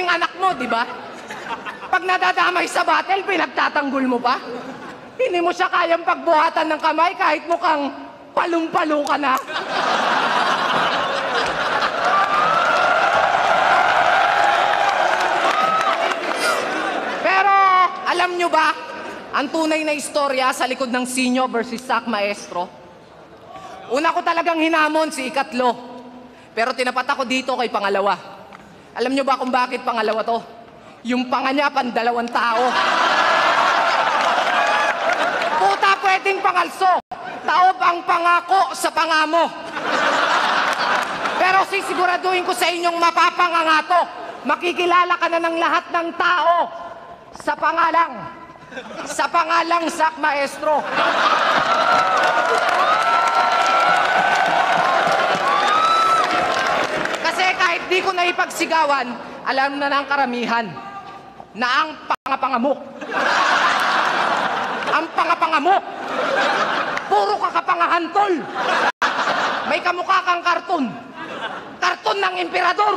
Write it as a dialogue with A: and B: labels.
A: yung anak mo, di ba? Pag nadadamay sa battle, pinagtatanggol mo pa? Hindi mo siya kayang pagbuhatan ng kamay kahit mukhang palong-palo ka na. Pero, alam nyo ba, ang tunay na istorya sa likod ng Sinyo versus Sak Maestro? Una ko talagang hinamon si ikatlo. Pero tinapat ako dito kay pangalawa. Alam nyo ba kung bakit pangalawa to? Yung panga niya, pandalawang tao. Puta, pwedeng pangalso. Taob ang pangako sa pangamo. Pero sisiguraduhin ko sa inyong mapapangangato. Makikilala ka na ng lahat ng tao sa pangalang. Sa pangalang Sak Maestro. Kasi kahit di ko na ipagsigawan, alam na ng karamihan na ang pangapangamok. Ang pangapangamok. Puro kakapangahantol. May kamukha kang karton. Karton ng emperador.